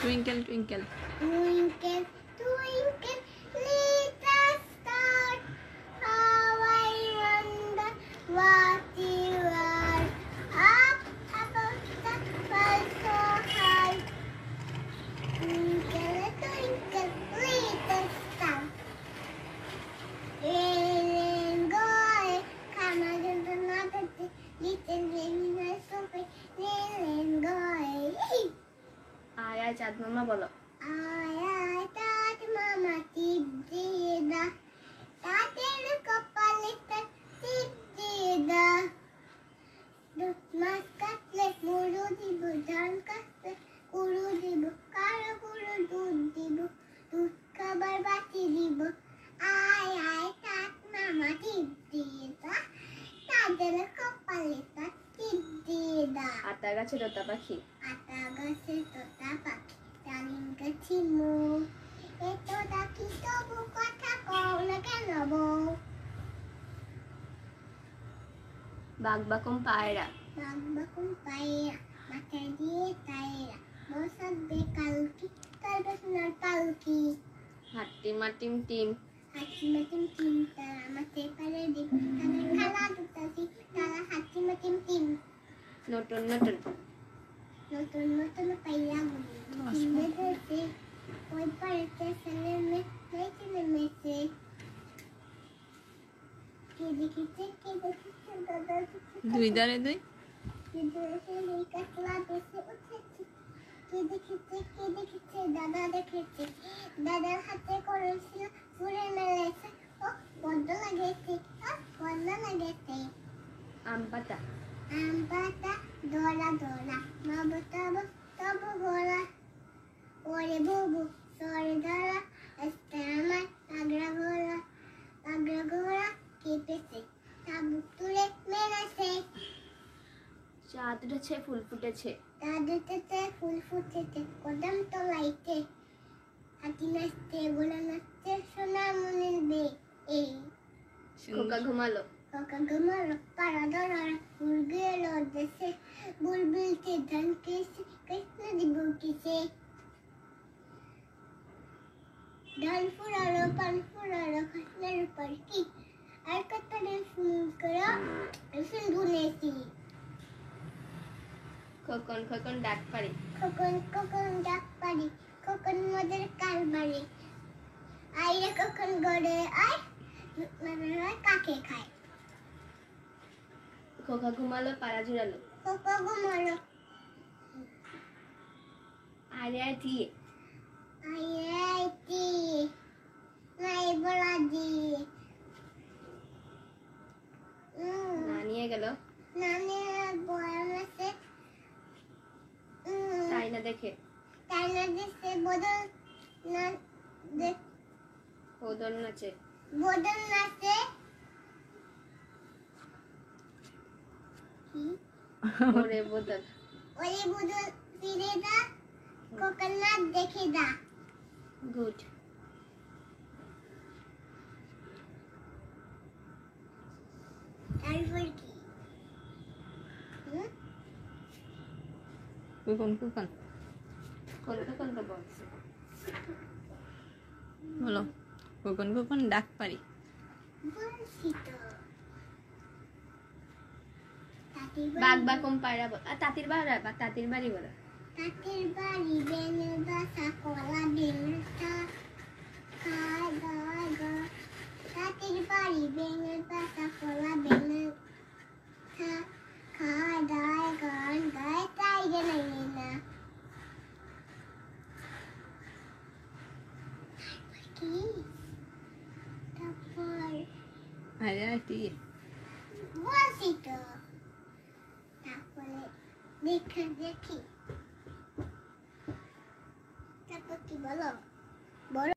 Twinkle twinkle Twinkle, twinkle, little star, how I wonder what you are. Up above the world so high. Twinkle, twinkle, little star. Go, come on, another day. Little baby, so pretty. Go. আয় আয় চাঁদ মামা বলো আয় চাঁদ মামা টিপ দিয়ে দা তাদের কপালে টিপ দিয়ে দা দুধ মাছ কাটলে মুড়ো দিব ধান কাটলে কুড়ো দিব কারো কুড়ো দুধ দিব দুধ খাবার বাটি দিব আয় আয় চাঁদ মামা টিপ দিয়ে দা তাদের কপালে টিপ দিয়ে দা আতা গাছে তোতা পাখি আতা গাছে তোতা পাখি ডালিম গাছে মো এত ডাকি তবু কথা কও না কেন বউ বাঘবাকুম পায়রা বাঘবাকুম পায়রা মাথায় দিয়ে তাইরা বসাবে কালকি তার বসনার পালকি হাট্টি মাটিম টিম হাতি মাটিম টিম তারা মাথায় পারে দিব তাদের খালা দুটাছি তারা হাতি মাটিম টিম নতুন নতুন নতুন নতুন পাইয়া গুলি বেঁধেছে ওই পাড়েতে ছেলে মেয়েছে নেমেছে কে দেখিছে দাদা দুই দাঁড়ে দুই কাতলা বেশি উঠেছে কে দেখিছে দাদা দেখেছে দাদার হাতে করেছিল ফুলে মেলেছে ও বড্ড লাগেছে বড্ড লাগেছে আম পাতা আম পাতা দোলা দোলা বাবু তবু তবু গোলা ওরে বুবু সরে দাঁড়া আজকে আমার আগরা গোলা কেঁপেছে তাবুক তুলে মেরেছে চাঁদ উঠেছে ফুল ফুটেছে তাদেরতে ফুল ফুটেছে কদম তলাইতে হাতি নাচতে গোলা নাচতে সোনা মনের বে এই খোকা ঘুমালো Coca Gomara para adorar Burguelo desse Bulbul ke dhan kese Krishna di bukise Dhan furaro pan furaro Krishna parki Ar katare funkara Rufin gunesi Khokon Khokon ডাক পারি Kokon dak pari Kokon moder kalbari Aire kokon gode ay Nara kake khai খোকা ঘুমালো পাড়া জুড়ালো Coca Gomara আরে আয় দিয়ে Ayati, my bloody. না নিয়ে গেল Nani boy mase. তাই না দেখে Taina dise bodol na de ওদল নাচে bodol nase. ওরে বদল Ore bodol fire da. Coconut dekhe da. Good Tarfor ki. কুকন কুকন কোন কুকন তো বলছে বলো কুকন কুকন ডাক পারি Bolsito. বাঘবাকুম পায়রা বল আর তাঁতির বাড়ি বলো তাকের বাড়ি বেনে বাসা কলা বেনটা খায় গায় গা তাকের বাড়ি বেনে বাসা কলা বেনে খায় গায় গান গায় তাই জানি না কি তারপর আরে আয় দিয়ে বলছি তো তারপরে দেখি তারপর কি বলো বড়